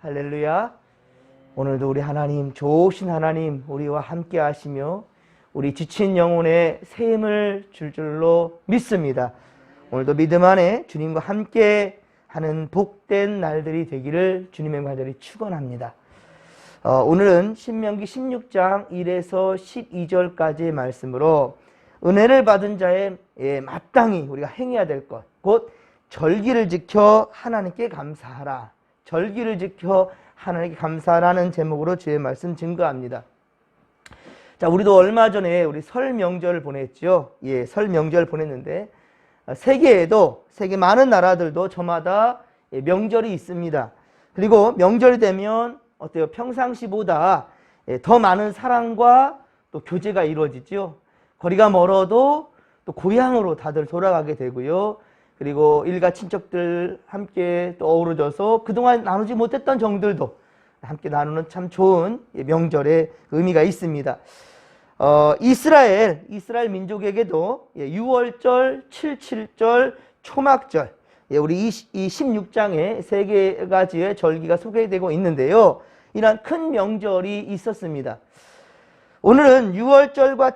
할렐루야. 오늘도 우리 하나님, 좋으신 하나님, 우리와 함께 하시며 우리 지친 영혼에 새 힘을 줄 줄로 믿습니다. 오늘도 믿음 안에 주님과 함께 하는 복된 날들이 되기를 주님의 간절히 축원합니다. 오늘은 신명기 16장 1에서 12절까지의 말씀으로 은혜를 받은 자의 마땅히 우리가 행해야 될 것, 곧 절기를 지켜 하나님께 감사하라. 절기를 지켜 하나님께 감사하라는 제목으로 주의 말씀 증거합니다. 자, 우리도 얼마 전에 우리 설 명절을 보냈죠. 설 명절 보냈는데 세계에도 세계 많은 나라들도 저마다 명절이 있습니다. 그리고 명절이 되면 어때요? 평상시보다 더 많은 사랑과 또 교제가 이루어지죠. 거리가 멀어도 또 고향으로 다들 돌아가게 되고요. 그리고 일가 친척들 함께 또 어우러져서 그동안 나누지 못했던 정들도 함께 나누는 참 좋은 명절의 의미가 있습니다. 이스라엘 민족에게도 6월절, 77절, 초막절, 우리 이 16장에 세 가지의 절기가 소개되고 있는데요. 이러한 큰 명절이 있었습니다. 오늘은 6월절과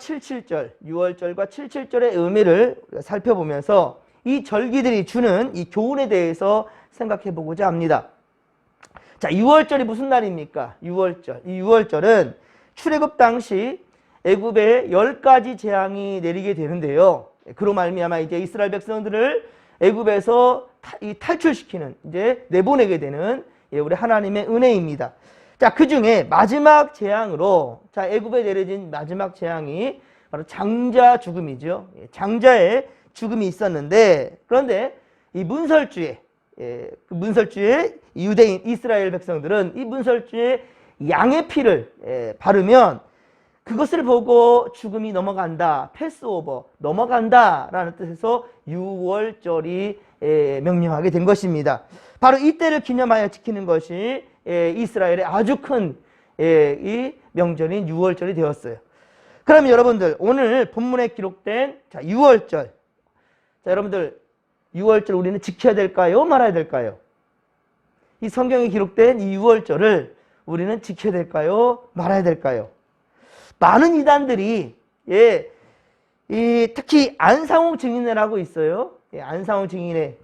77절의 의미를 살펴보면서 이 절기들이 주는 이 교훈에 대해서 생각해 보고자 합니다. 자, 6월절이 무슨 날입니까? 6월절. 이 6월절은 출애굽 당시 애굽에 10가지 재앙이 내리게 되는데요. 그로 말미암아 이제 이스라엘 백성들을 애굽에서 탈출시키는, 이제 내보내게 되는 우리 하나님의 은혜입니다. 자, 그 중에 마지막 재앙으로, 자, 애굽에 내려진 마지막 재앙이 바로 장자 죽음이죠. 장자의 죽음이 있었는데, 그런데 이 문설주에 유대인 이스라엘 백성들은 이 문설주에 양의 피를 바르면 그것을 보고 죽음이 넘어간다, 패스오버, 넘어간다라는 뜻에서 6월절이 명령하게 된 것입니다. 바로 이때를 기념하여 지키는 것이 이스라엘의 아주 큰 이 명절인 6월절이 되었어요. 그러면 여러분들, 오늘 본문에 기록된 6월절, 자, 여러분들 6월절 우리는 지켜야 될까요? 말아야 될까요? 이 성경에 기록된 이 6월절을 우리는 지켜야 될까요? 말아야 될까요? 많은 이단들이 특히 안상홍 증인회라고 있어요. 안상홍 증인회,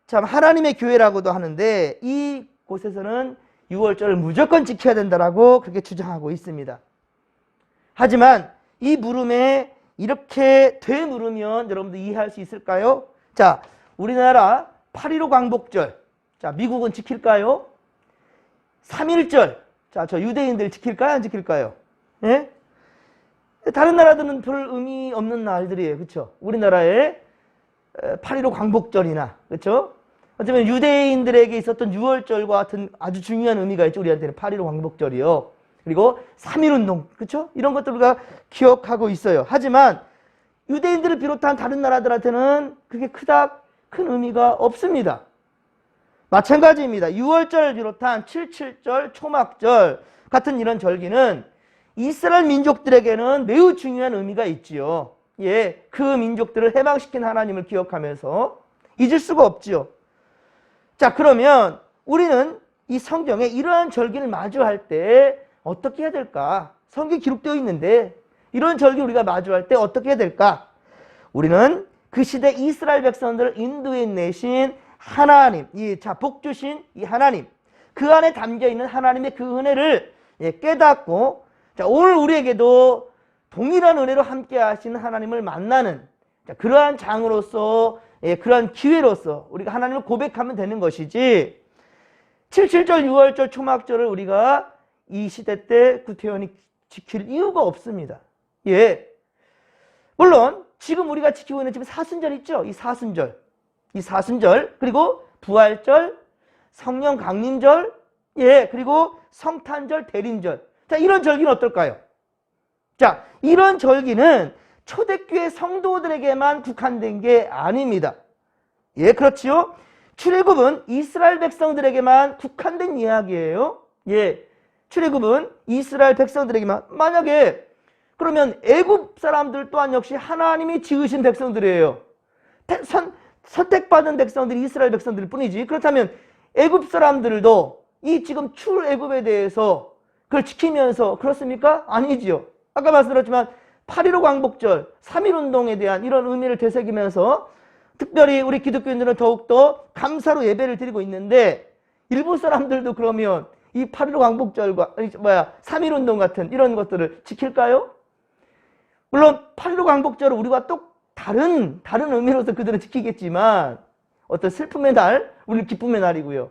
참 하나님의 교회라고도 하는데 이 곳에서는 6월절을 무조건 지켜야 된다라고 그렇게 주장하고 있습니다. 하지만 이 물음에 이렇게 되물으면 여러분들 이해할 수 있을까요? 자, 우리나라 8.15 광복절, 자, 미국은 지킬까요? 3.1절, 자, 저 유대인들 지킬까요? 안 지킬까요? 예? 다른 나라들은 별 의미 없는 날들이에요. 그렇죠? 우리나라의 8.15 광복절이나, 그렇죠? 어쩌면 유대인들에게 있었던 6월절과 같은 아주 중요한 의미가 있죠. 우리한테는 8.15 광복절이요. 그리고 3.1운동, 그렇죠? 이런 것들을 우리가 기억하고 있어요. 하지만 유대인들을 비롯한 다른 나라들한테는 그게 큰 의미가 없습니다. 마찬가지입니다. 6월절을 비롯한 77절, 초막절 같은 이런 절기는 이스라엘 민족들에게는 매우 중요한 의미가 있지요. 그 민족들을 해방시킨 하나님을 기억하면서 잊을 수가 없지요. 자, 그러면 우리는 이 성경에 이러한 절기를 마주할 때 어떻게 해야 될까? 성경에 기록되어 있는데 이런 절기 우리가 마주할 때 어떻게 해야 될까? 우리는 그 시대 이스라엘 백성들을 인도해 내신 하나님, 복 주신 이 하나님, 그 안에 담겨있는 하나님의 그 은혜를 깨닫고, 자, 오늘 우리에게도 동일한 은혜로 함께 하시는 하나님을 만나는, 자, 그러한 장으로서, 그러한 기회로서 우리가 하나님을 고백하면 되는 것이지, 77절, 6월절, 초막절을 우리가 이 시대 때 구태연이 지킬 이유가 없습니다. 물론 지금 우리가 지키고 있는 지금 사순절 있죠? 이 사순절, 그리고 부활절, 성령 강림절, 그리고 성탄절, 대림절. 자, 이런 절기는 어떨까요? 자, 이런 절기는 초대교회 성도들에게만 국한된 게 아닙니다. 그렇지요? 출애굽은 이스라엘 백성들에게만 국한된 이야기예요. 출애굽은 이스라엘 백성들에게만. 만약에 그러면 애굽 사람들 또한 역시 하나님이 지으신 백성들이에요. 선택받은 백성들이 이스라엘 백성들 뿐이지. 그렇다면 애굽 사람들도 이 지금 출애굽에 대해서 그걸 지키면서 그렇습니까? 아니지요. 아까 말씀드렸지만 8.15 광복절, 3.1운동에 대한 이런 의미를 되새기면서 특별히 우리 기독교인들은 더욱더 감사로 예배를 드리고 있는데 일부 사람들도 그러면 이 8.15 광복절과 3.1운동 같은 이런 것들을 지킬까요? 물론 8.15 광복절은 우리가 또 다른 의미로서 그들은 지키겠지만 어떤 슬픔의 날, 우리 기쁨의 날이고요.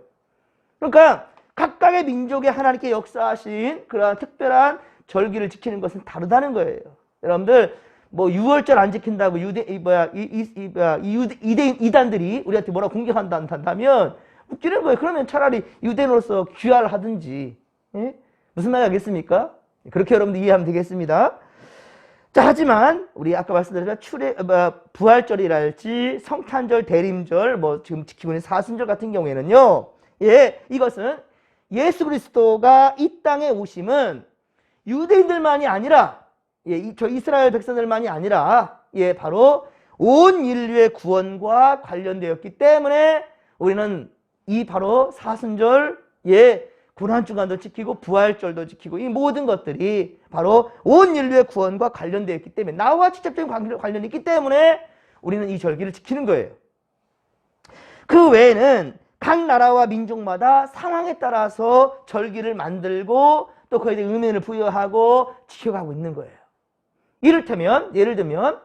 그러니까 각각의 민족의 하나님께 역사하신 그러한 특별한 절기를 지키는 것은 다르다는 거예요. 여러분들 뭐 6월절 안 지킨다고 이단들이 우리한테 뭐라 공격한다면 웃기는 거예요. 그러면 차라리 유대인으로서 귀화를 하든지. 예? 무슨 말이 알겠습니까? 그렇게 여러분들 이해하면 되겠습니다. 자, 하지만 우리 아까 말씀드렸지만 부활절이랄지 성탄절, 대림절, 뭐 지금 지키고 있는 사순절 같은 경우에는요. 예, 이것은 예수 그리스도가 이 땅에 오심은 유대인들만이 아니라 저 이스라엘 백성들만이 아니라 바로 온 인류의 구원과 관련되었기 때문에 우리는 이 바로 사순절, 고난주간도 지키고 부활절도 지키고 이 모든 것들이 바로 온 인류의 구원과 관련되어 있기 때문에 나와 직접적인 관련이 있기 때문에 우리는 이 절기를 지키는 거예요. 그 외에는 각 나라와 민족마다 상황에 따라서 절기를 만들고 또 그에 대한 의미를 부여하고 지켜가고 있는 거예요. 이를테면 예를 들면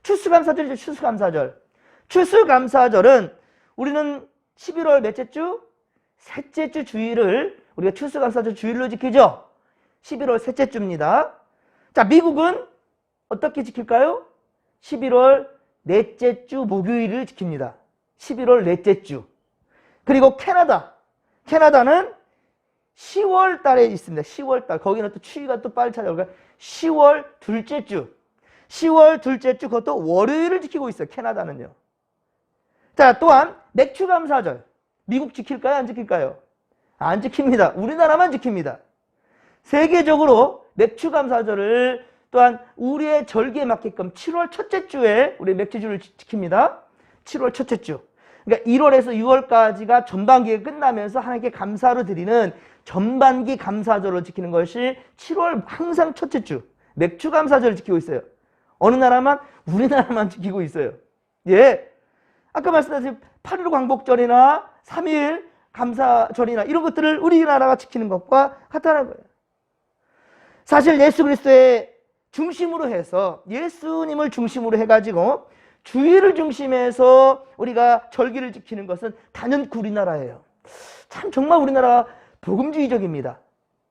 추수감사절이죠. 추수감사절. 추수감사절은 우리는 11월 몇째 주? 셋째 주 주일을 우리가 추수감사절 주일로 지키죠. 11월 셋째 주입니다. 자, 미국은 어떻게 지킬까요? 11월 넷째 주 목요일을 지킵니다. 11월 넷째 주. 그리고 캐나다는 10월 달에 있습니다. 10월 달. 거기는 또 추위가 또 빨리 찾아올까요? 10월 둘째 주. 10월 둘째 주 그것도 월요일을 지키고 있어요. 캐나다는요. 자, 또한 맥주감사절. 미국 지킬까요? 안 지킬까요? 안 지킵니다. 우리나라만 지킵니다. 세계적으로 맥주감사절을 또한 우리의 절기에 맞게끔 7월 첫째 주에 우리 맥주주를 지킵니다. 7월 첫째 주. 그러니까 1월에서 6월까지가 전반기가 끝나면서 하나님께 감사로 드리는 전반기 감사절을 지키는 것이 7월 항상 첫째 주. 맥주감사절을 지키고 있어요. 어느 나라만? 우리나라만 지키고 있어요. 예. 아까 말씀드린 8.15 광복절이나 3.1 감사절이나 이런 것들을 우리나라가 지키는 것과 같다는 거예요. 사실 예수 그리스도의 중심으로 해서 예수님을 중심으로 해가지고 주일을 중심해서 우리가 절기를 지키는 것은 단연코 우리나라예요. 참 정말 우리나라 복음주의적입니다.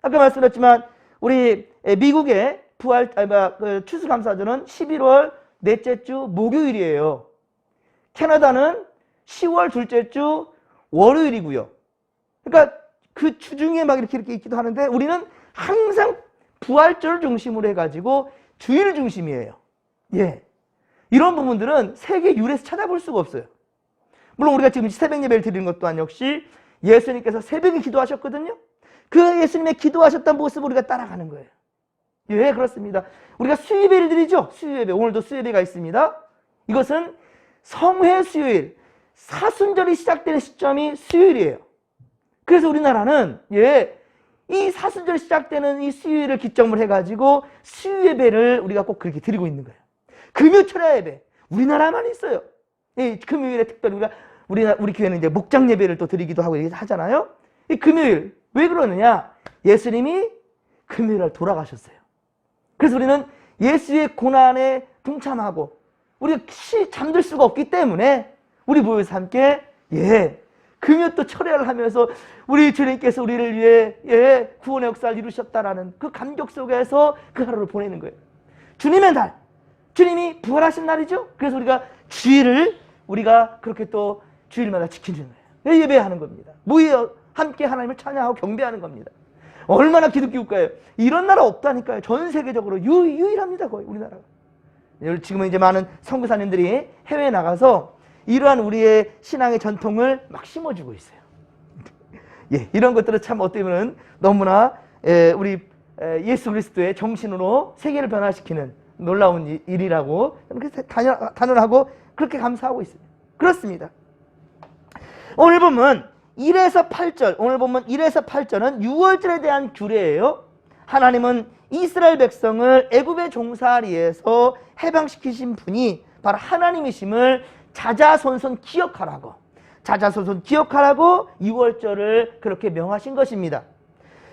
아까 말씀드렸지만 우리 미국의 추수감사절은 11월 넷째 주 목요일이에요. 캐나다는 10월 둘째 주 월요일이고요. 그러니까 그 주 중에 막 이렇게 있기도 하는데 우리는 항상 부활절을 중심으로 해가지고 주일 중심이에요. 예. 이런 부분들은 세계 유래에서 찾아볼 수가 없어요. 물론 우리가 지금 새벽 예배를 드리는 것 또한 역시 예수님께서 새벽에 기도하셨거든요. 그 예수님의 기도하셨던 모습을 우리가 따라가는 거예요. 예, 그렇습니다. 우리가 수요예배를 드리죠. 수요예배. 오늘도 수요예배가 있습니다. 이것은 성회 수요일, 사순절이 시작되는 시점이 수요일이에요. 그래서 우리나라는 이 사순절이 시작되는 이 수요일을 기점으로 해가지고 수요예배를 우리가 꼭 그렇게 드리고 있는 거예요. 금요 철야 예배 우리나라만 있어요. 금요일에 특별히 우리 교회는 이제 목장 예배를 또 드리기도 하고 하잖아요. 이 금요일 왜 그러느냐? 예수님이 금요일날 돌아가셨어요. 그래서 우리는 예수의 고난에 동참하고 우리가 잠들 수가 없기 때문에 우리 모여서 함께 금요 또 철야를 하면서 우리 주님께서 우리를 위해 구원의 역사를 이루셨다라는 그 감격 속에서 그 하루를 보내는 거예요. 주님의 날, 주님이 부활하신 날이죠. 그래서 우리가 주일을 우리가 그렇게 또 주일마다 지키는 거예요. 예배하는 겁니다. 모여 함께 하나님을 찬양하고 경배하는 겁니다. 얼마나 기독교 국가예요. 이런 나라 없다니까요. 전 세계적으로 유일합니다. 거의 우리나라가. 지금은 이제 많은 선교사님들이 해외에 나가서 이러한 우리의 신앙의 전통을 막 심어주고 있어요. 이런 것들은 참 어떻게 보면 너무나 우리 예수 그리스도의 정신으로 세계를 변화시키는 놀라운 일이라고 단연하고 그렇게 감사하고 있습니다. 그렇습니다. 오늘 보면 1에서 8절, 오늘 보면 1에서 8절은 유월절에 대한 규례예요. 하나님은 이스라엘 백성을 애굽의 종살이에서 해방시키신 분이 바로 하나님이심을 자자손손 기억하라고, 자자손손 기억하라고 유월절을 그렇게 명하신 것입니다.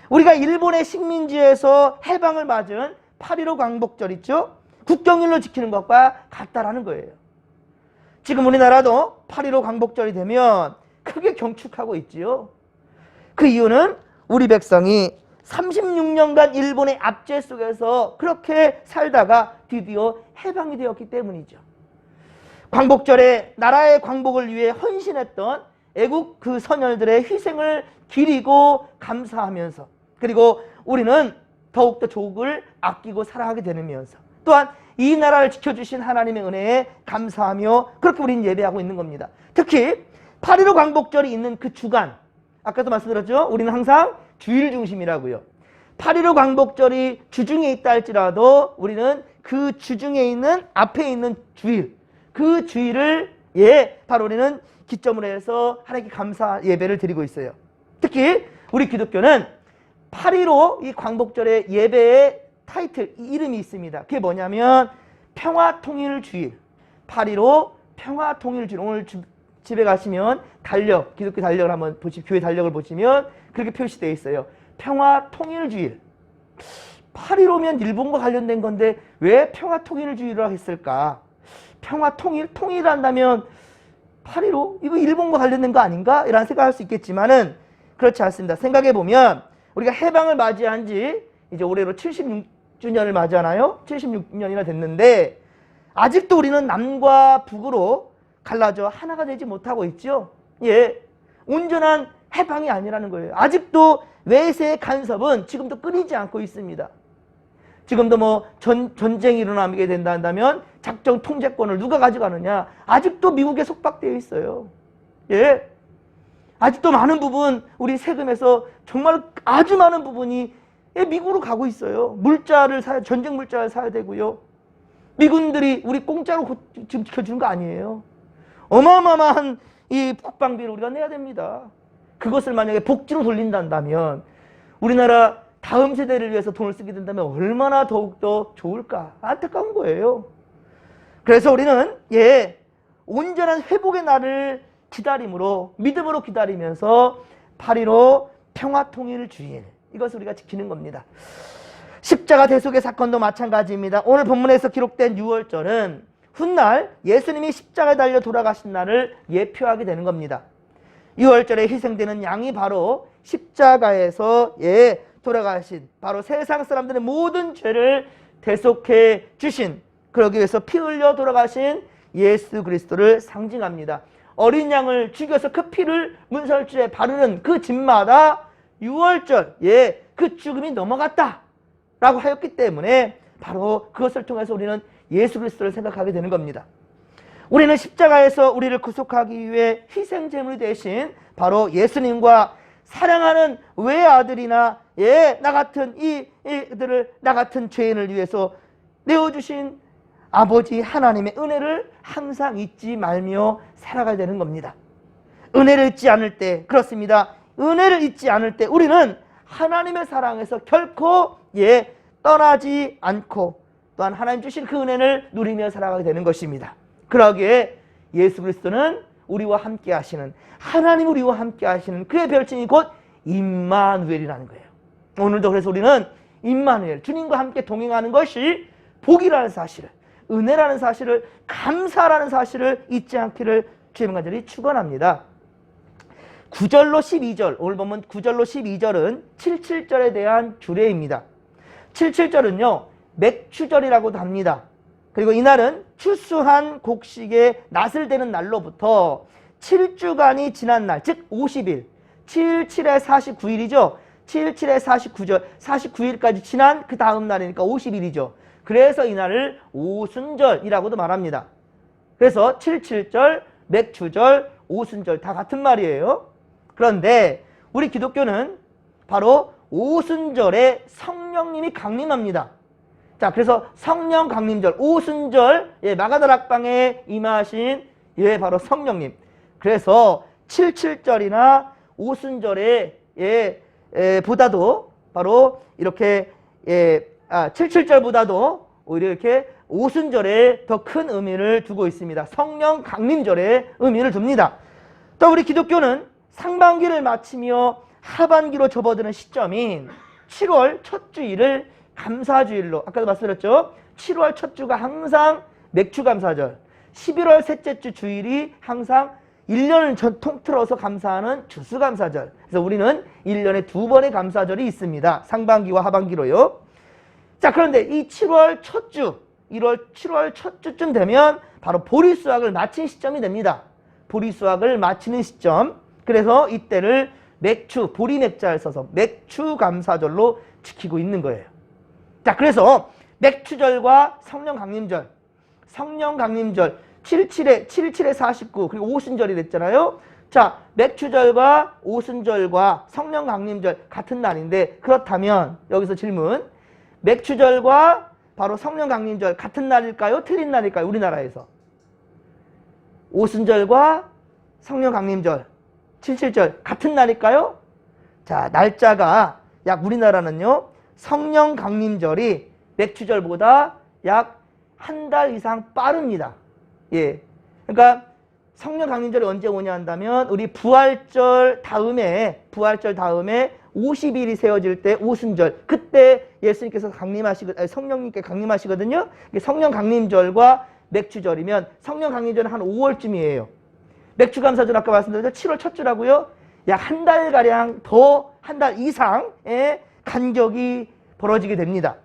우리가 일본의 식민지에서 해방을 맞은 8.15 광복절 있죠? 국경일로 지키는 것과 같다라는 거예요. 지금 우리나라도 8.15 광복절이 되면 크게 경축하고 있지요. 그 이유는 우리 백성이 36년간 일본의 압제 속에서 그렇게 살다가 드디어 해방이 되었기 때문이죠. 광복절에 나라의 광복을 위해 헌신했던 애국 그 선열들의 희생을 기리고 감사하면서, 그리고 우리는 더욱더 조국을 아끼고 사랑하게 되면서, 또한 이 나라를 지켜주신 하나님의 은혜에 감사하며 그렇게 우리는 예배하고 있는 겁니다. 특히 8.15 광복절이 있는 그 주간, 아까도 말씀드렸죠? 우리는 항상 주일 중심이라고요. 8.15 광복절이 주중에 있다 할지라도 우리는 그 주중에 있는 앞에 있는 주일, 그 주일을 바로 우리는 기점으로 해서 하나님께 감사 예배를 드리고 있어요. 특히 우리 기독교는 8.15 이 광복절의 예배의 타이틀, 이름이 있습니다. 그게 뭐냐면 평화통일주일. 8.15 평화통일주일. 오늘 집에 가시면 달력, 기독교 달력을 한번 보시면, 교회 달력을 보시면 그렇게 표시되어 있어요. 평화통일주일. 8.15면 일본과 관련된 건데 왜 평화통일주의라고 했을까? 평화통일? 통일한다면 8.15? 이거 일본과 관련된 거 아닌가? 이런 생각할 수 있겠지만은 그렇지 않습니다. 생각해보면 우리가 해방을 맞이한 지 이제 올해로 76주년을 맞이하나요? 76년이나 됐는데 아직도 우리는 남과 북으로 갈라져 하나가 되지 못하고 있죠. 온전한 해방이 아니라는 거예요. 아직도 외세의 간섭은 지금도 끊이지 않고 있습니다. 지금도 뭐 전쟁이 일어나게 된다면 작전 통제권을 누가 가져가느냐? 아직도 미국에 속박되어 있어요. 아직도 많은 부분 우리 세금에서 정말 아주 많은 부분이 미국으로 가고 있어요. 전쟁 물자를 사야 되고요. 미군들이 우리 공짜로 지금 지켜주는 거 아니에요. 어마어마한 이 국방비를 우리가 내야 됩니다. 그것을 만약에 복지로 돌린다면 우리나라 다음 세대를 위해서 돈을 쓰게 된다면 얼마나 더욱더 좋을까? 안타까운 거예요. 그래서 우리는 온전한 회복의 날을 기다림으로, 믿음으로 기다리면서 8.15 평화통일주일, 이것을 우리가 지키는 겁니다. 십자가 대속의 사건도 마찬가지입니다. 오늘 본문에서 기록된 유월절은 훗날 예수님이 십자가에 달려 돌아가신 날을 예표하게 되는 겁니다. 유월절에 희생되는 양이 바로 십자가에서 돌아가신, 바로 세상 사람들의 모든 죄를 대속해 주신, 그러기 위해서 피 흘려 돌아가신 예수 그리스도를 상징합니다. 어린 양을 죽여서 그 피를 문설주에 바르는 그 집마다 유월절, 그 죽음이 넘어갔다 라고 하였기 때문에 바로 그것을 통해서 우리는 예수 그리스도를 생각하게 되는 겁니다. 우리는 십자가에서 우리를 구속하기 위해 희생제물이 되신 바로 예수님과 사랑하는 외아들이나 나 같은 이들을, 나 같은 죄인을 위해서 내어주신 아버지 하나님의 은혜를 항상 잊지 말며 살아가야 되는 겁니다. 은혜를 잊지 않을 때, 그렇습니다. 은혜를 잊지 않을 때 우리는 하나님의 사랑에서 결코 떠나지 않고 또한 하나님 주신 그 은혜를 누리며 살아가게 되는 것입니다. 그러기에 예수 그리스도는 우리와 함께 하시는, 하나님 우리와 함께 하시는 그의 별칭이 곧 임마누엘이라는 거예요. 오늘도 그래서 우리는 임마누엘, 주님과 함께 동행하는 것이 복이라는 사실을, 은혜라는 사실을, 감사라는 사실을 잊지 않기를 주의 간절히 축원합니다. 9절로 12절, 오늘 보면 9절로 12절은 77절에 대한 규례입니다. 77절은요 맥추절이라고도 합니다. 그리고 이날은 추수한 곡식의 낫을 대는 날로부터 7주간이 지난 날, 즉 50일, 7, 7에 49일이죠. 7, 7에 49절, 49일까지 지난 그 다음 날이니까 50일이죠. 그래서 이날을 오순절이라고도 말합니다. 그래서 77절, 맥추절, 오순절 다 같은 말이에요. 그런데 우리 기독교는 바로 오순절에 성령님이 강림합니다. 자, 그래서 성령 강림절, 오순절, 마가다락방에 임하신 바로 성령님. 그래서 77절이나 오순절에 보다도 바로 이렇게 77절보다도 오히려 이렇게 오순절에 더 큰 의미를 두고 있습니다. 성령 강림절에 의미를 둡니다. 또 우리 기독교는 상반기를 마치며 하반기로 접어드는 시점인 7월 첫 주일을 감사주일로, 아까도 말씀드렸죠. 7월 첫 주가 항상 맥주감사절, 11월 셋째 주 주일이 항상 1년을 통틀어서 감사하는 추수감사절. 그래서 우리는 1년에 2번의 감사절이 있습니다. 상반기와 하반기로요. 자, 그런데 이 7월 첫 주, 7월 첫 주쯤 되면 바로 보리수확을 마친 시점이 됩니다. 보리수확을 마치는 시점. 그래서 이때를 맥추, 보리맥자를 써서 맥추감사절로 지키고 있는 거예요. 자, 그래서 맥추절과 성령강림절, 77에 49, 그리고 오순절이 됐잖아요. 자, 맥추절과 오순절과 성령강림절 같은 날인데, 그렇다면 여기서 질문, 맥추절과 바로 성령강림절 같은 날일까요? 틀린 날일까요? 우리나라에서. 오순절과 성령강림절, 77절 같은 날일까요? 자, 날짜가 약 우리나라는요, 성령강림절이 맥추절보다 약 한 달 이상 빠릅니다. 예. 그러니까 성령강림절이 언제 오냐 한다면 우리 부활절 다음에 50일이 세워질 때 오순절, 그때 예수님께서 성령님께 강림하시거든요. 성령강림절과 맥추절이면 성령강림절은 한 5월쯤이에요. 맥추감사절 아까 말씀드렸죠. 7월 첫 주라고요. 약 한 달가량 더, 한 달 이상의 간격이 벌어지게 됩니다.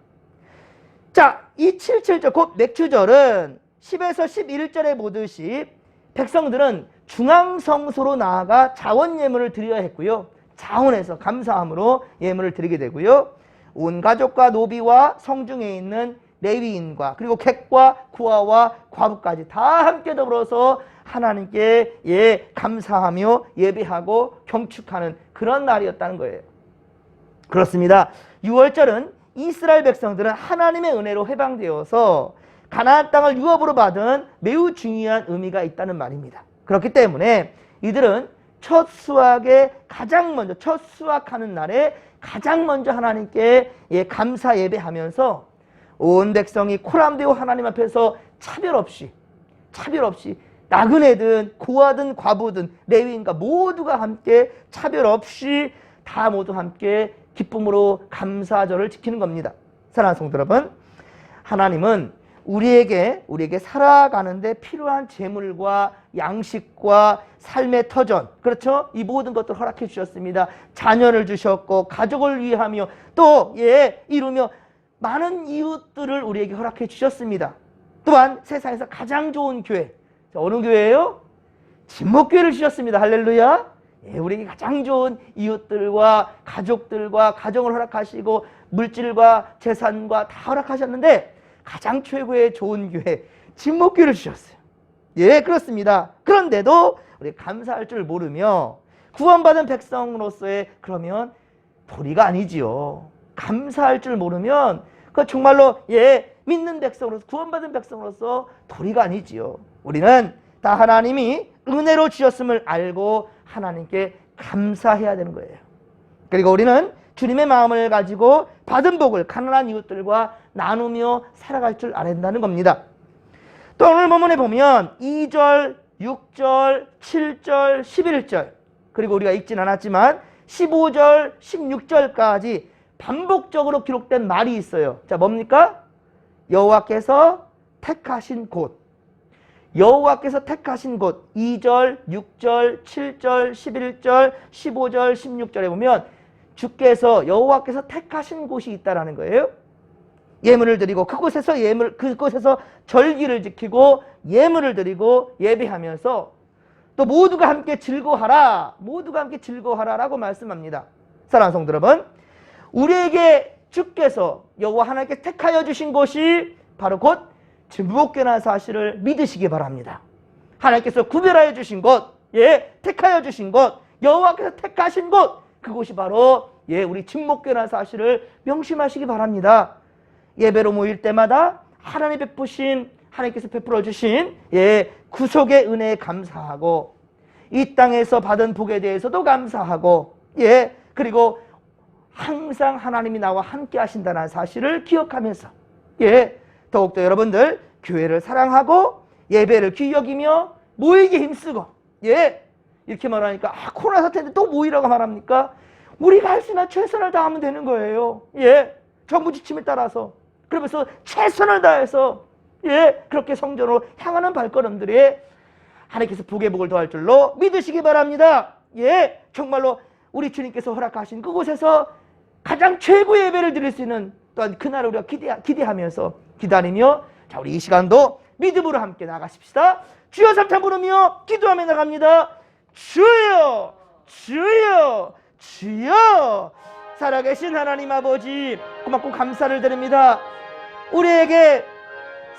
자, 이 77절 곧 맥추절은 10에서 11절에 보듯이 백성들은 중앙성소로 나아가 자원 예물을 드려야 했고요. 자원에서 감사함으로 예물을 드리게 되고요. 온 가족과 노비와 성중에 있는 레위인과 그리고 객과 구하와 과부까지 다 함께 더불어서 하나님께 감사하며 예배하고 경축하는 그런 날이었다는 거예요. 그렇습니다. 6월절은 이스라엘 백성들은 하나님의 은혜로 해방되어서 가나안 땅을 유업으로 받은 매우 중요한 의미가 있다는 말입니다. 그렇기 때문에 이들은 첫 수확하는 날에 가장 먼저 하나님께 감사 예배하면서 온 백성이 코람되어 하나님 앞에서 차별 없이 나그네든 고아든 과부든 레위인과 모두가 함께 차별 없이 다 모두 함께 기쁨으로 감사절을 지키는 겁니다. 사랑하는 성도 여러분, 하나님은 우리에게 살아가는데 필요한 재물과 양식과 삶의 터전, 그렇죠? 이 모든 것들을 허락해 주셨습니다. 자녀를 주셨고 가족을 위하며 또 이루며 많은 이웃들을 우리에게 허락해 주셨습니다. 또한 세상에서 가장 좋은 교회, 어느 교회예요? 진목교회를 주셨습니다. 할렐루야. 우리에게 가장 좋은 이웃들과 가족들과 가정을 허락하시고 물질과 재산과 다 허락하셨는데 가장 최고의 좋은 교회, 진목교회를 주셨어요. 예, 그렇습니다. 그런데도 우리 감사할 줄 모르며 구원받은 백성으로서의 그러면 도리가 아니지요. 감사할 줄 모르면 그 정말로 믿는 백성으로서 구원받은 백성으로서 도리가 아니지요. 우리는 다 하나님이 은혜로 주셨음을 알고 하나님께 감사해야 되는 거예요. 그리고 우리는 주님의 마음을 가지고 받은 복을 가난한 이웃들과 나누며 살아갈 줄 알아야 된다는 겁니다. 또 오늘 본문에 보면 2절, 6절, 7절, 11절 그리고 우리가 읽진 않았지만 15절, 16절까지 반복적으로 기록된 말이 있어요. 자, 뭡니까? 여호와께서 택하신 곳. 여호와께서 택하신 곳 2절, 6절, 7절, 11절, 15절, 16절에 보면 주께서 여호와께서 택하신 곳이 있다라는 거예요. 예물을 드리고 그곳에서 절기를 지키고 예물을 드리고 예배하면서 또 모두가 함께 즐거워하라라고 말씀합니다. 사랑하는 성도 여러분, 우리에게 주께서 여호와 하나님께 택하여 주신 곳이 바로 곧 진목교라는 사실을 믿으시기 바랍니다. 하나님께서 구별하여 주신 곳, 택하여 주신 곳, 여호와께서 택하신 곳, 그곳이 바로 우리 진목교라는 사실을 명심하시기 바랍니다. 예배로 모일 때마다 하나님께서 베풀어 주신 구속의 은혜에 감사하고 이 땅에서 받은 복에 대해서도 감사하고, 예, 그리고 항상 하나님이 나와 함께 하신다는 사실을 기억하면서, 예, 더욱더 여러분들 교회를 사랑하고 예배를 귀히 여기며 모이기 힘쓰고, 예, 이렇게 말하니까 코로나 사태인데 또 모이라고 말합니까? 우리가 할 수 있는 최선을 다하면 되는 거예요. 예, 정부 지침에 따라서. 그러면서 최선을 다해서, 예, 그렇게 성전으로 향하는 발걸음들이 하나님께서 복의 복을 더할 줄로 믿으시기 바랍니다. 예, 정말로 우리 주님께서 허락하신 그곳에서 가장 최고의 예배를 드릴 수 있는 또한 그날을 우리가 기대하면서 기다리며, 자, 우리 이 시간도 믿음으로 함께 나가십시다. 주여 삼창 부르며 기도하며 나갑니다. 주여, 주여, 주여. 살아계신 하나님 아버지, 고맙고 감사를 드립니다. 우리에게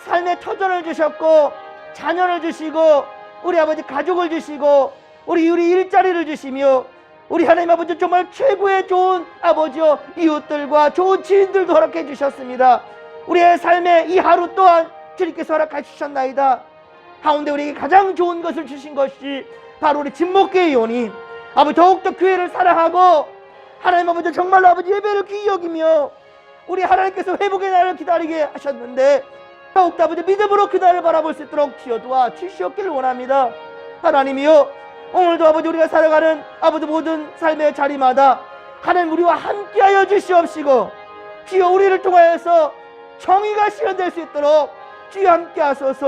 삶의 터전을 주셨고 자녀를 주시고 우리 아버지 가족을 주시고 우리 일자리를 주시며, 우리 하나님 아버지 정말 최고의 좋은 아버지요 이웃들과 좋은 지인들도 허락해 주셨습니다. 우리의 삶의 이 하루 또한 주님께서 허락해 주셨나이다. 가운데 우리에게 가장 좋은 것을 주신 것이 바로 우리 진목교회이오니 아버지 더욱더 교회를 사랑하고 하나님 아버지 정말로 아버지 예배를 귀히 여기며 우리 하나님께서 회복의 날을 기다리게 하셨는데 더욱더 아버지 믿음으로 그 날을 바라볼 수 있도록 주여 도와 주시옵기를 원합니다. 하나님이여, 오늘도 아버지 우리가 살아가는 아버지 모든 삶의 자리마다 하나님 우리와 함께하여 주시옵시고, 주여 우리를 통하여서 정의가 실현될 수 있도록 주여 함께하소서.